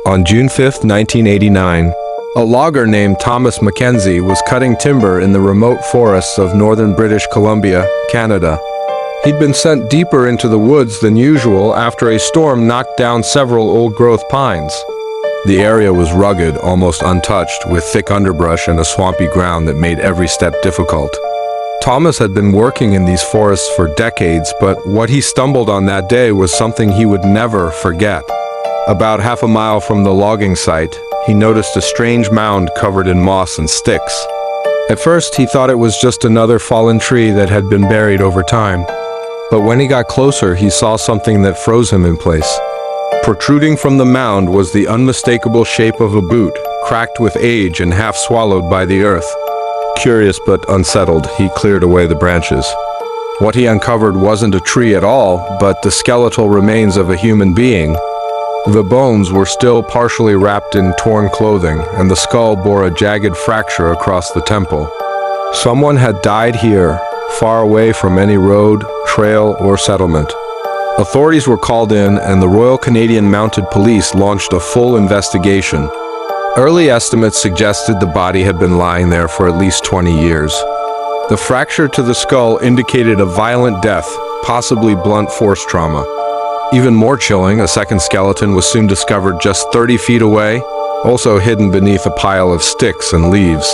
On June 5, 1989, a logger named Thomas Mackenzie was cutting timber in the remote forests of northern British Columbia, Canada. He'd been sent deeper into the woods than usual after a storm knocked down several old-growth pines. The area was rugged, almost untouched, with thick underbrush and a swampy ground that made every step difficult. Thomas had been working in these forests for decades, but what he stumbled on that day was something he would never forget. About half a mile from the logging site, he noticed a strange mound covered in moss and sticks. At first, he thought it was just another fallen tree that had been buried over time. But when he got closer, he saw something that froze him in place. Protruding from the mound was the unmistakable shape of a boot, cracked with age and half swallowed by the earth. Curious but unsettled, he cleared away the branches. What he uncovered wasn't a tree at all, but the skeletal remains of a human being. The bones were still partially wrapped in torn clothing, and the skull bore a jagged fracture across the temple. Someone had died here, far away from any road, trail, or settlement. Authorities were called in, and the Royal Canadian Mounted Police launched a full investigation. Early estimates suggested the body had been lying there for at least 20 years. The fracture to the skull indicated a violent death, possibly blunt force trauma. Even more chilling, a second skeleton was soon discovered just 30 feet away, also hidden beneath a pile of sticks and leaves.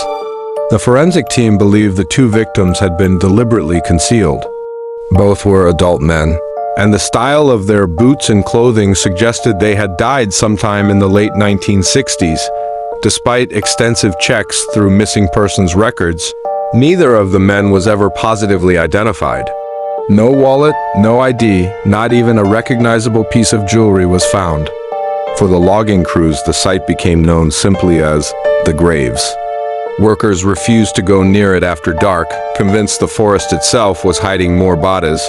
The forensic team believed the two victims had been deliberately concealed. Both were adult men, and the style of their boots and clothing suggested they had died sometime in the late 1960s. Despite extensive checks through missing persons records, neither of the men was ever positively identified. No wallet, no ID, not even a recognizable piece of jewelry was found. For the logging crews, the site became known simply as the graves. Workers refused to go near it after dark, convinced the forest itself was hiding more bodies.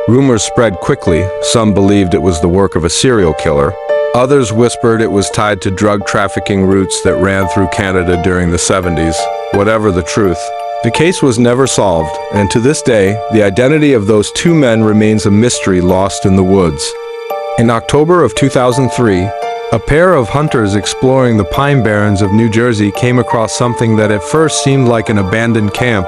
Rumors spread quickly. Some believed it was the work of a serial killer. Others whispered it was tied to drug trafficking routes that ran through Canada during the 70s. Whatever the truth, the case was never solved, and to this day, the identity of those two men remains a mystery lost in the woods. In October of 2003, a pair of hunters exploring the Pine Barrens of New Jersey came across something that at first seemed like an abandoned camp.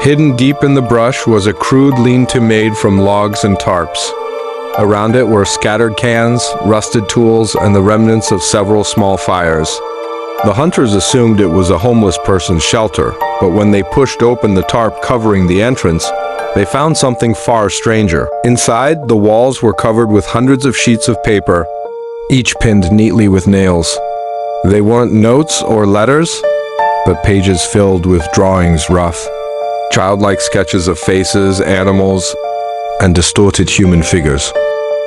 Hidden deep in the brush was a crude lean-to made from logs and tarps. Around it were scattered cans, rusted tools, and the remnants of several small fires. The hunters assumed it was a homeless person's shelter, but when they pushed open the tarp covering the entrance, they found something far stranger. Inside, the walls were covered with hundreds of sheets of paper, each pinned neatly with nails. They weren't notes or letters, but pages filled with drawings rough, childlike sketches of faces, animals, and distorted human figures.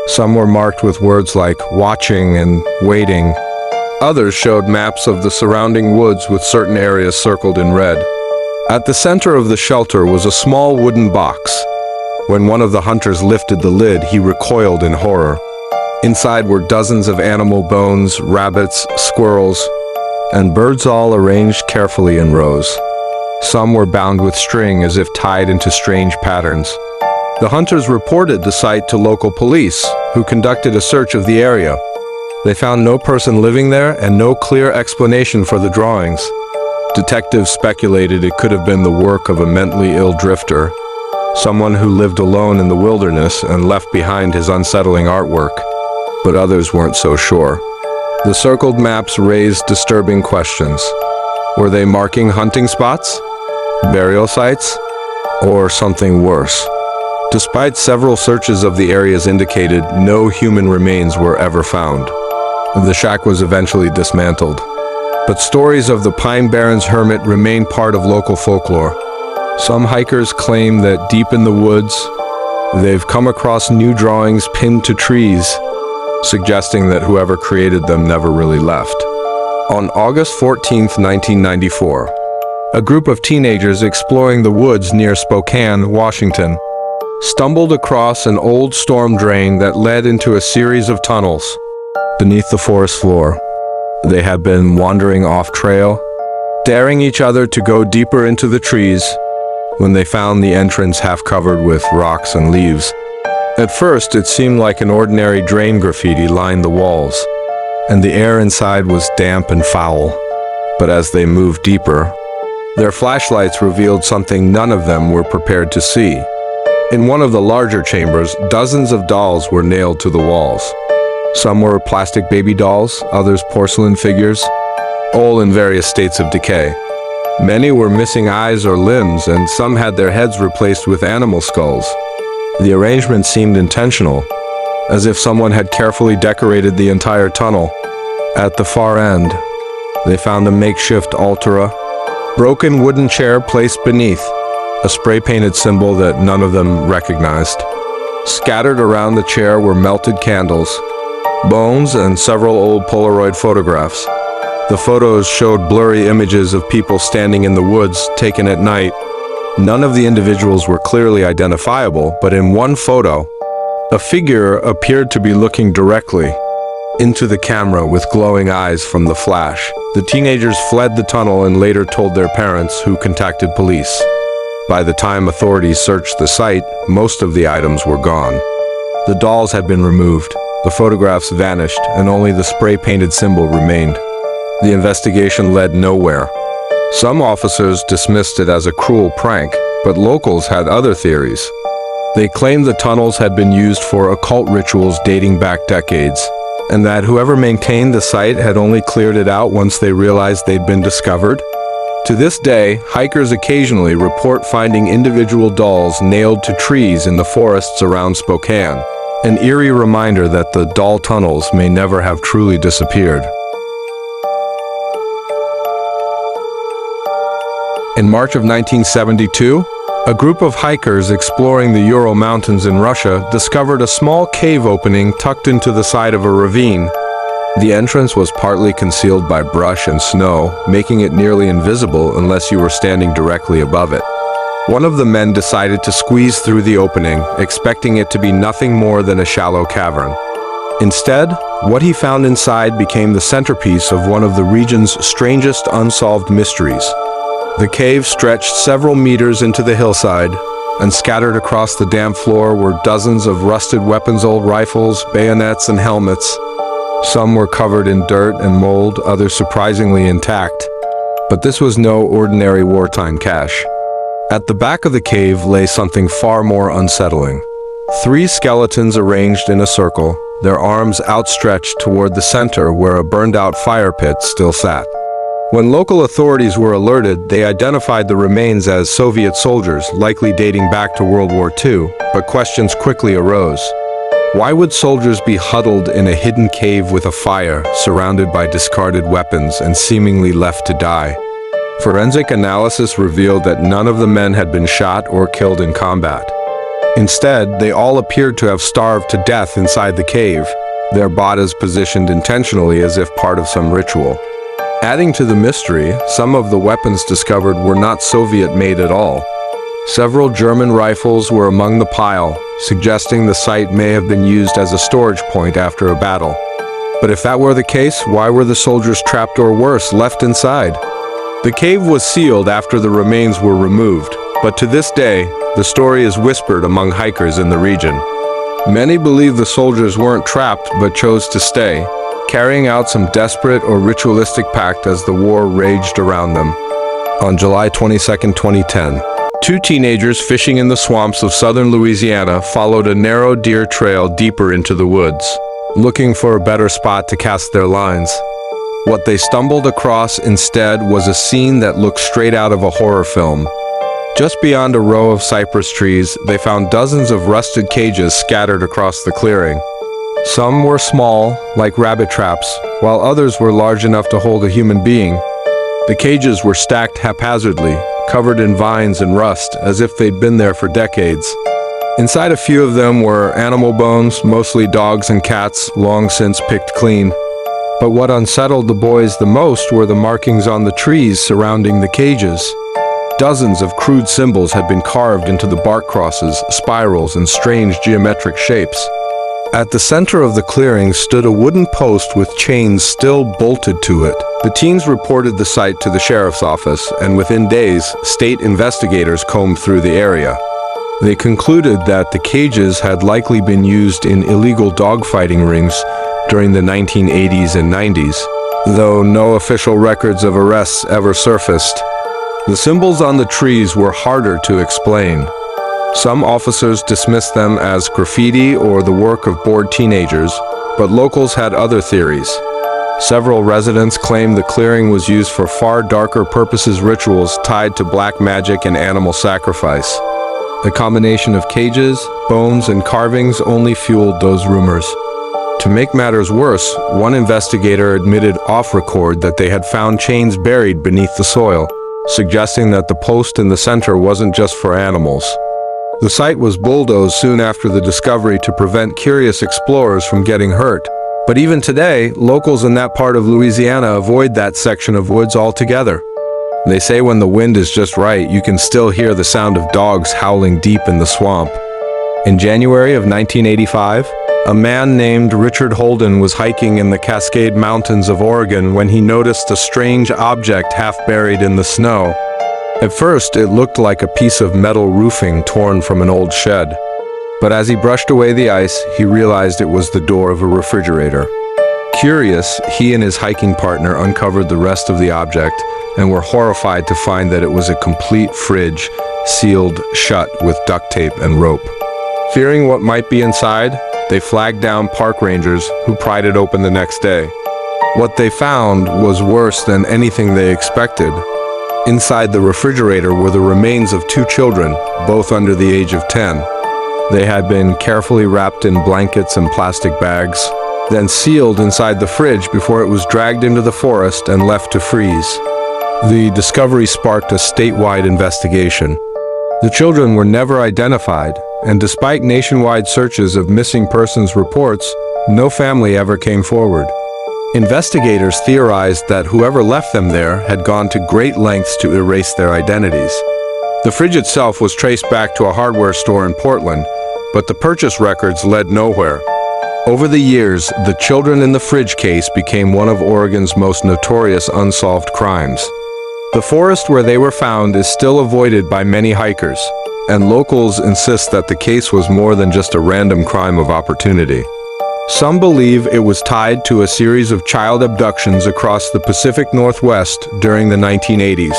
Some were marked with words like watching and waiting. Others showed maps of the surrounding woods with certain areas circled in red. At the center of the shelter was a small wooden box. When one of the hunters lifted the lid, he recoiled in horror. Inside were dozens of animal bones, rabbits, squirrels, and birds, all arranged carefully in rows. Some were bound with string as if tied into strange patterns. The hunters reported the site to local police, who conducted a search of the area. They found no person living there and no clear explanation for the drawings. Detectives speculated it could have been the work of a mentally ill drifter, someone who lived alone in the wilderness and left behind his unsettling artwork. But others weren't so sure. The circled maps raised disturbing questions. Were they marking hunting spots, burial sites, or something worse? Despite several searches of the areas indicated, no human remains were ever found. The shack was eventually dismantled. But stories of the Pine Barrens hermit remain part of local folklore. Some hikers claim that deep in the woods, they've come across new drawings pinned to trees, suggesting that whoever created them never really left. On August 14, 1994, a group of teenagers exploring the woods near Spokane, Washington, stumbled across an old storm drain that led into a series of tunnels beneath the forest floor. They had been wandering off-trail, daring each other to go deeper into the trees, when they found the entrance half covered with rocks and leaves. At first, it seemed like an ordinary drain. Graffiti lined the walls. and the air inside was damp and foul. But as they moved deeper, their flashlights revealed something none of them were prepared to see. In one of the larger chambers, dozens of dolls were nailed to the walls. Some were plastic baby dolls, others porcelain figures, all in various states of decay. Many were missing eyes or limbs, and some had their heads replaced with animal skulls. The arrangement seemed intentional, as if someone had carefully decorated the entire tunnel. At the far end, they found a makeshift altar, broken wooden chair placed beneath, a spray-painted symbol that none of them recognized. Scattered around the chair were melted candles, bones, and several old Polaroid photographs. The photos showed blurry images of people standing in the woods, taken at night. None of the individuals were clearly identifiable, but in one photo, a figure appeared to be looking directly into the camera with glowing eyes from the flash. The teenagers fled the tunnel and later told their parents, who contacted police. By the time authorities searched the site, most of the items were gone. The dolls had been removed, the photographs vanished, and only the spray-painted symbol remained. The investigation led nowhere. Some officers dismissed it as a cruel prank, but locals had other theories. They claimed the tunnels had been used for occult rituals dating back decades, and that whoever maintained the site had only cleared it out once they realized they'd been discovered. To this day, hikers occasionally report finding individual dolls nailed to trees in the forests around Spokane, an eerie reminder that the doll tunnels may never have truly disappeared. In March of 1972, a group of hikers exploring the Ural Mountains in Russia discovered a small cave opening tucked into the side of a ravine. The entrance was partly concealed by brush and snow, making it nearly invisible unless you were standing directly above it. One of the men decided to squeeze through the opening, expecting it to be nothing more than a shallow cavern. Instead, what he found inside became the centerpiece of one of the region's strangest unsolved mysteries. The cave stretched several meters into the hillside, and scattered across the damp floor were dozens of rusted weapons, old rifles, bayonets, and helmets. Some were covered in dirt and mold, others surprisingly intact. But this was no ordinary wartime cache. At the back of the cave lay something far more unsettling. 3 skeletons arranged in a circle, their arms outstretched toward the center where a burned-out fire pit still sat. When local authorities were alerted, they identified the remains as Soviet soldiers, likely dating back to World War II, but questions quickly arose. Why would soldiers be huddled in a hidden cave with a fire, surrounded by discarded weapons, and seemingly left to die? Forensic analysis revealed that none of the men had been shot or killed in combat. Instead, they all appeared to have starved to death inside the cave, their bodies positioned intentionally as if part of some ritual. Adding to the mystery, some of the weapons discovered were not Soviet-made at all. Several German rifles were among the pile, suggesting the site may have been used as a storage point after a battle. But if that were the case, why were the soldiers trapped, or worse, left inside? The cave was sealed after the remains were removed, but to this day, the story is whispered among hikers in the region. Many believe the soldiers weren't trapped but chose to stay, carrying out some desperate or ritualistic pact as the war raged around them. On July 22, 2010, 2 teenagers fishing in the swamps of southern Louisiana followed a narrow deer trail deeper into the woods, looking for a better spot to cast their lines. What they stumbled across instead was a scene that looked straight out of a horror film. Just beyond a row of cypress trees, they found dozens of rusted cages scattered across the clearing. Some were small, like rabbit traps, while others were large enough to hold a human being. The cages were stacked haphazardly, covered in vines and rust, as if they'd been there for decades. Inside a few of them were animal bones, mostly dogs and cats, long since picked clean. But what unsettled the boys the most were the markings on the trees surrounding the cages. Dozens of crude symbols had been carved into the bark crosses, spirals, and strange geometric shapes. At the center of the clearing stood a wooden post with chains still bolted to it. The teens reported the site to the sheriff's office, and within days, state investigators combed through the area. They concluded that the cages had likely been used in illegal dogfighting rings during the 1980s and 90s, though no official records of arrests ever surfaced. The symbols on the trees were harder to explain. Some officers dismissed them as graffiti or the work of bored teenagers, but locals had other theories. Several residents claimed the clearing was used for far darker purposes, rituals tied to black magic and animal sacrifice. The combination of cages, bones, and carvings only fueled those rumors. To make matters worse, one investigator admitted off-record that they had found chains buried beneath the soil, suggesting that the post in the center wasn't just for animals. The site was bulldozed soon after the discovery to prevent curious explorers from getting hurt. But even today, locals in that part of Louisiana avoid that section of woods altogether. They say when the wind is just right, you can still hear the sound of dogs howling deep in the swamp. In January of 1985, a man named Richard Holden was hiking in the Cascade Mountains of Oregon when he noticed a strange object half buried in the snow. At first, it looked like a piece of metal roofing torn from an old shed. But as he brushed away the ice, he realized it was the door of a refrigerator. Curious, he and his hiking partner uncovered the rest of the object and were horrified to find that it was a complete fridge, sealed shut with duct tape and rope. Fearing what might be inside, they flagged down park rangers who pried it open the next day. What they found was worse than anything they expected. Inside the refrigerator were the remains of two children, both under the age of 10. They had been carefully wrapped in blankets and plastic bags, then sealed inside the fridge before it was dragged into the forest and left to freeze. The discovery sparked a statewide investigation. The children were never identified, and despite nationwide searches of missing persons reports, no family ever came forward. Investigators theorized that whoever left them there had gone to great lengths to erase their identities. The fridge itself was traced back to a hardware store in Portland, but the purchase records led nowhere. Over the years, the children in the fridge case became one of Oregon's most notorious unsolved crimes. The forest where they were found is still avoided by many hikers, and locals insist that the case was more than just a random crime of opportunity. Some believe it was tied to a series of child abductions across the Pacific Northwest during the 1980s,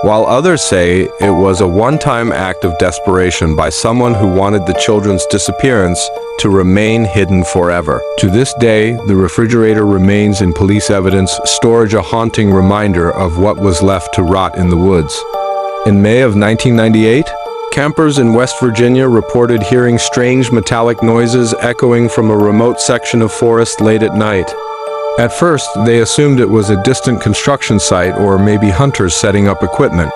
while others say it was a one-time act of desperation by someone who wanted the children's disappearance to remain hidden forever. To this day, the refrigerator remains in police evidence storage, a haunting reminder of what was left to rot in the woods. In May of 1998, campers in West Virginia reported hearing strange metallic noises echoing from a remote section of forest late at night. At first, they assumed it was a distant construction site or maybe hunters setting up equipment.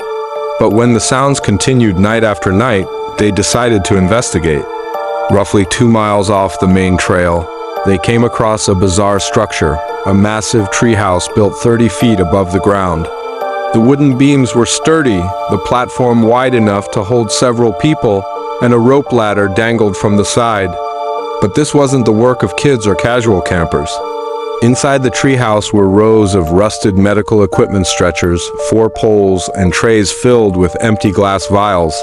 But when the sounds continued night after night, they decided to investigate. Roughly 2 miles off the main trail, they came across a bizarre structure, a massive treehouse built 30 feet above the ground. The wooden beams were sturdy, the platform wide enough to hold several people, and a rope ladder dangled from the side. But this wasn't the work of kids or casual campers. Inside the treehouse were rows of rusted medical equipment stretchers, 4 poles, and trays filled with empty glass vials.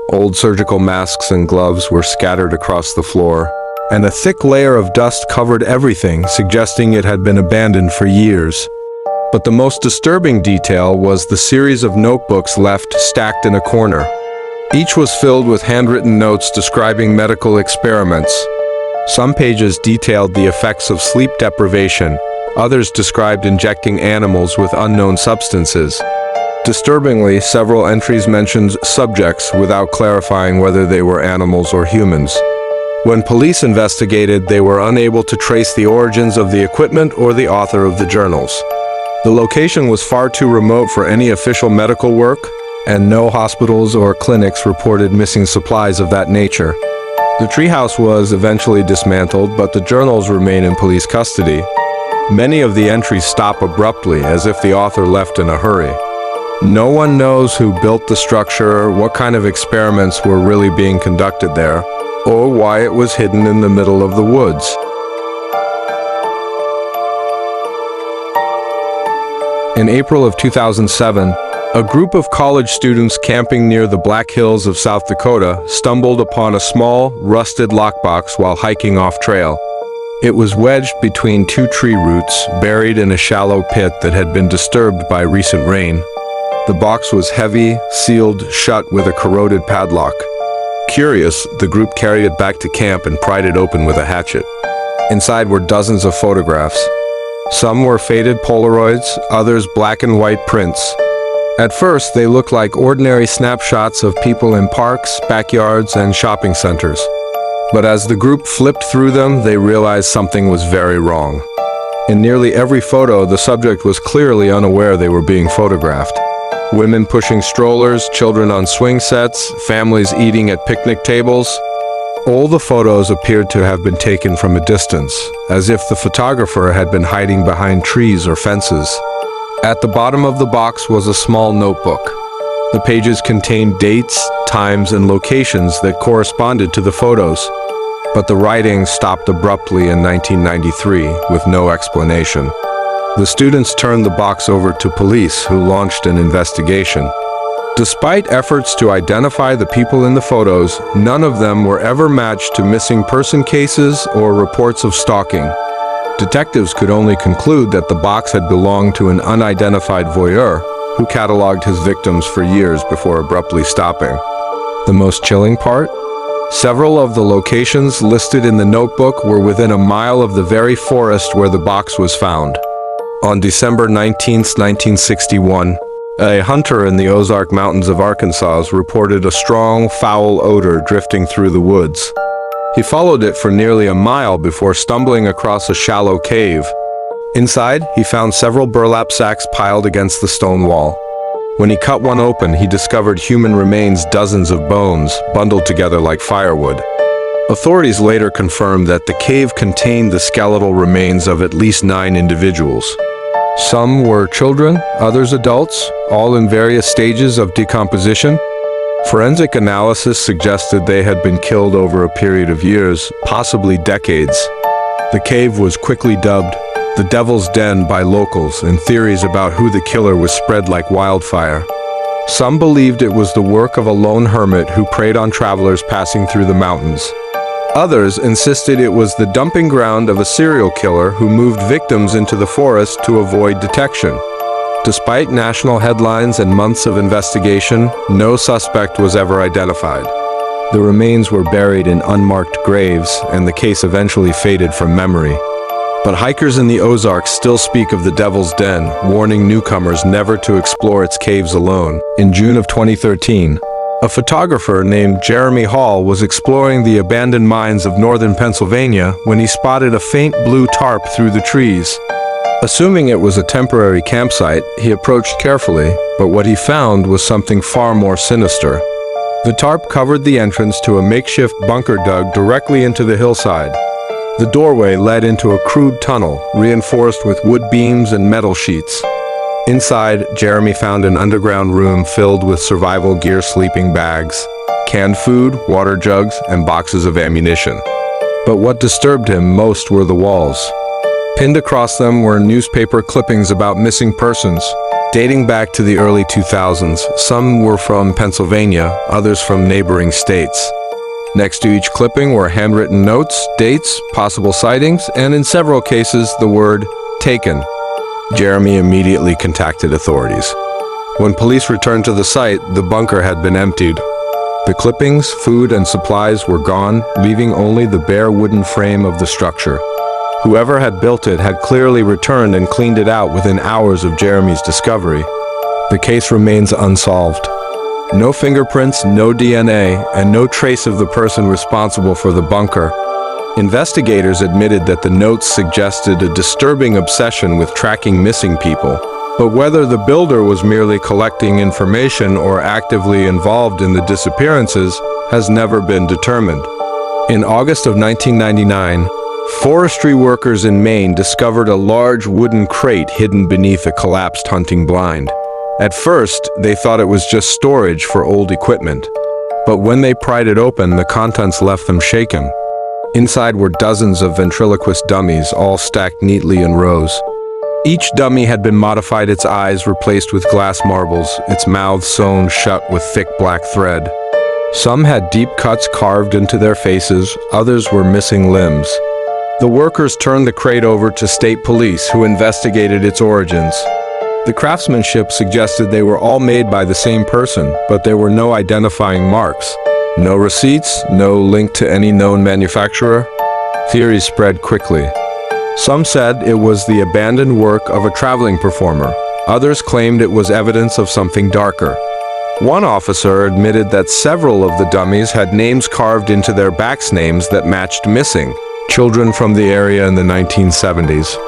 Old surgical masks and gloves were scattered across the floor, and a thick layer of dust covered everything, suggesting it had been abandoned for years. But the most disturbing detail was the series of notebooks left stacked in a corner. Each was filled with handwritten notes describing medical experiments. Some pages detailed the effects of sleep deprivation, others described injecting animals with unknown substances. Disturbingly, several entries mentioned subjects without clarifying whether they were animals or humans. When police investigated, they were unable to trace the origins of the equipment or the author of the journals. The location was far too remote for any official medical work, and no hospitals or clinics reported missing supplies of that nature. The treehouse was eventually dismantled, but the journals remain in police custody. Many of the entries stop abruptly, as if the author left in a hurry. No one knows who built the structure, what kind of experiments were really being conducted there, or why it was hidden in the middle of the woods. In April of 2007, a group of college students camping near the Black Hills of South Dakota stumbled upon a small, rusted lockbox while hiking off-trail. It was wedged between two tree roots, buried in a shallow pit that had been disturbed by recent rain. The box was heavy, sealed shut with a corroded padlock. Curious, the group carried it back to camp and pried it open with a hatchet. Inside were dozens of photographs. Some were faded Polaroids, others black and white prints. At first, they looked like ordinary snapshots of people in parks, backyards, and shopping centers. But as the group flipped through them, they realized something was very wrong. In nearly every photo, the subject was clearly unaware they were being photographed. Women pushing strollers, children on swing sets, families eating at picnic tables. All the photos appeared to have been taken from a distance, as if the photographer had been hiding behind trees or fences. At the bottom of the box was a small notebook. The pages contained dates, times, and locations that corresponded to the photos. But the writing stopped abruptly in 1993 with no explanation. The students turned the box over to police, who launched an investigation. Despite efforts to identify the people in the photos, none of them were ever matched to missing person cases or reports of stalking. Detectives could only conclude that the box had belonged to an unidentified voyeur who cataloged his victims for years before abruptly stopping. The most chilling part? Several of the locations listed in the notebook were within a mile of the very forest where the box was found. On December 19, 1961, a hunter in the Ozark Mountains of Arkansas reported a strong, foul odor drifting through the woods. He followed it for nearly a mile before stumbling across a shallow cave. Inside, he found several burlap sacks piled against the stone wall. When he cut one open, he discovered human remains, dozens of bones, bundled together like firewood. Authorities later confirmed that the cave contained the skeletal remains of at least 9 individuals. Some were children, others adults, all in various stages of decomposition. Forensic analysis suggested they had been killed over a period of years, possibly decades. The cave was quickly dubbed the Devil's Den by locals, and theories about who the killer was spread like wildfire. Some believed it was the work of a lone hermit who preyed on travelers passing through the mountains. Others insisted it was the dumping ground of a serial killer who moved victims into the forest to avoid detection. Despite national headlines and months of investigation, no suspect was ever identified. The remains were buried in unmarked graves, and the case eventually faded from memory. But hikers in the Ozarks still speak of the Devil's Den, warning newcomers never to explore its caves alone. In June of 2013, a photographer named Jeremy Hall was exploring the abandoned mines of northern Pennsylvania when he spotted a faint blue tarp through the trees. Assuming it was a temporary campsite, he approached carefully, but what he found was something far more sinister. The tarp covered the entrance to a makeshift bunker dug directly into the hillside. The doorway led into a crude tunnel, reinforced with wood beams and metal sheets. Inside, Jeremy found an underground room filled with survival gear, sleeping bags, canned food, water jugs, and boxes of ammunition. But what disturbed him most were the walls. Pinned across them were newspaper clippings about missing persons, dating back to the early 2000s. Some were from Pennsylvania, others from neighboring states. Next to each clipping were handwritten notes, dates, possible sightings, and in several cases, the word "taken." Jeremy immediately contacted authorities. When police returned to the site, the bunker had been emptied. The clippings, food, and supplies were gone, leaving only the bare wooden frame of the structure. Whoever had built it had clearly returned and cleaned it out within hours of Jeremy's discovery. The case remains unsolved. No fingerprints, no DNA, and no trace of the person responsible for the bunker. Investigators admitted that the notes suggested a disturbing obsession with tracking missing people, but whether the builder was merely collecting information or actively involved in the disappearances has never been determined. In August of 1999, forestry workers in Maine discovered a large wooden crate hidden beneath a collapsed hunting blind. At first, they thought it was just storage for old equipment. But when they pried it open, the contents left them shaken. Inside were dozens of ventriloquist dummies, all stacked neatly in rows. Each dummy had been modified, its eyes replaced with glass marbles, its mouth sewn shut with thick black thread. Some had deep cuts carved into their faces, others were missing limbs. The workers turned the crate over to state police, who investigated its origins. The craftsmanship suggested they were all made by the same person, but there were no identifying marks. No receipts, no link to any known manufacturer. Theories spread quickly. Some said it was the abandoned work of a traveling performer. Others claimed it was evidence of something darker. One officer admitted that several of the dummies had names carved into their backs, names that matched missing children from the area in the 1970s.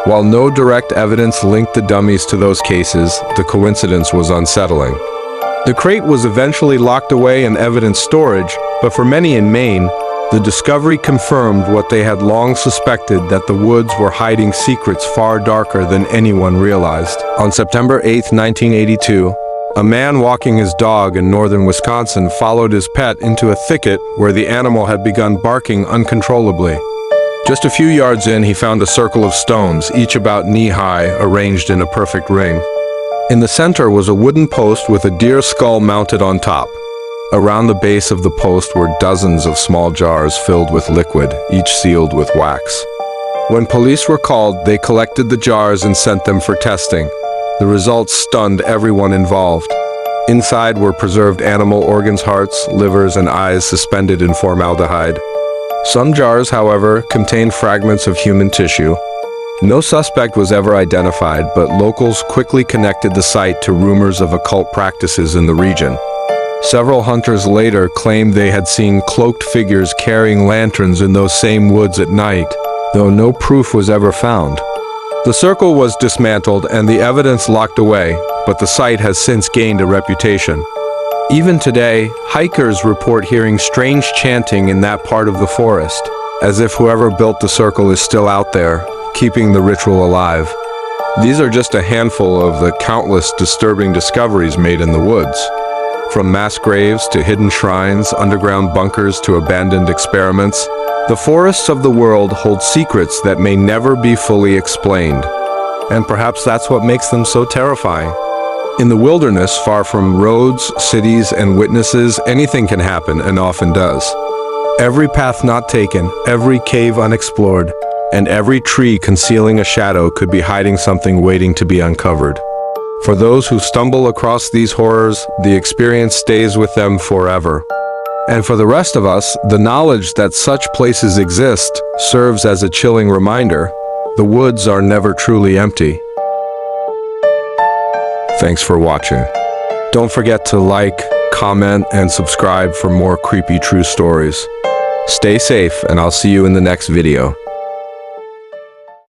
While no direct evidence linked the dummies to those cases, the coincidence was unsettling. The crate was eventually locked away in evidence storage, but for many in Maine, the discovery confirmed what they had long suspected, that the woods were hiding secrets far darker than anyone realized. On September 8, 1982, a man walking his dog in northern Wisconsin followed his pet into a thicket where the animal had begun barking uncontrollably. Just a few yards in, he found a circle of stones, each about knee-high, arranged in a perfect ring. In the center was a wooden post with a deer skull mounted on top. Around the base of the post were dozens of small jars filled with liquid, each sealed with wax. When police were called, they collected the jars and sent them for testing. The results stunned everyone involved. Inside were preserved animal organs, hearts, livers, and eyes suspended in formaldehyde. Some jars, however, contained fragments of human tissue. No suspect was ever identified, but locals quickly connected the site to rumors of occult practices in the region. Several hunters later claimed they had seen cloaked figures carrying lanterns in those same woods at night, though no proof was ever found. The circle was dismantled and the evidence locked away, but the site has since gained a reputation. Even today, hikers report hearing strange chanting in that part of the forest, as if whoever built the circle is still out there, keeping the ritual alive. These are just a handful of the countless disturbing discoveries made in the woods. From mass graves to hidden shrines, underground bunkers to abandoned experiments, the forests of the world hold secrets that may never be fully explained. And perhaps that's what makes them so terrifying. In the wilderness, far from roads, cities, and witnesses, anything can happen, and often does. Every path not taken, every cave unexplored, and every tree concealing a shadow could be hiding something waiting to be uncovered. For those who stumble across these horrors, the experience stays with them forever. And for the rest of us, the knowledge that such places exist serves as a chilling reminder: the woods are never truly empty. Thanks for watching. Don't forget to like, comment, and subscribe for more creepy true stories. Stay safe, and I'll see you in the next video.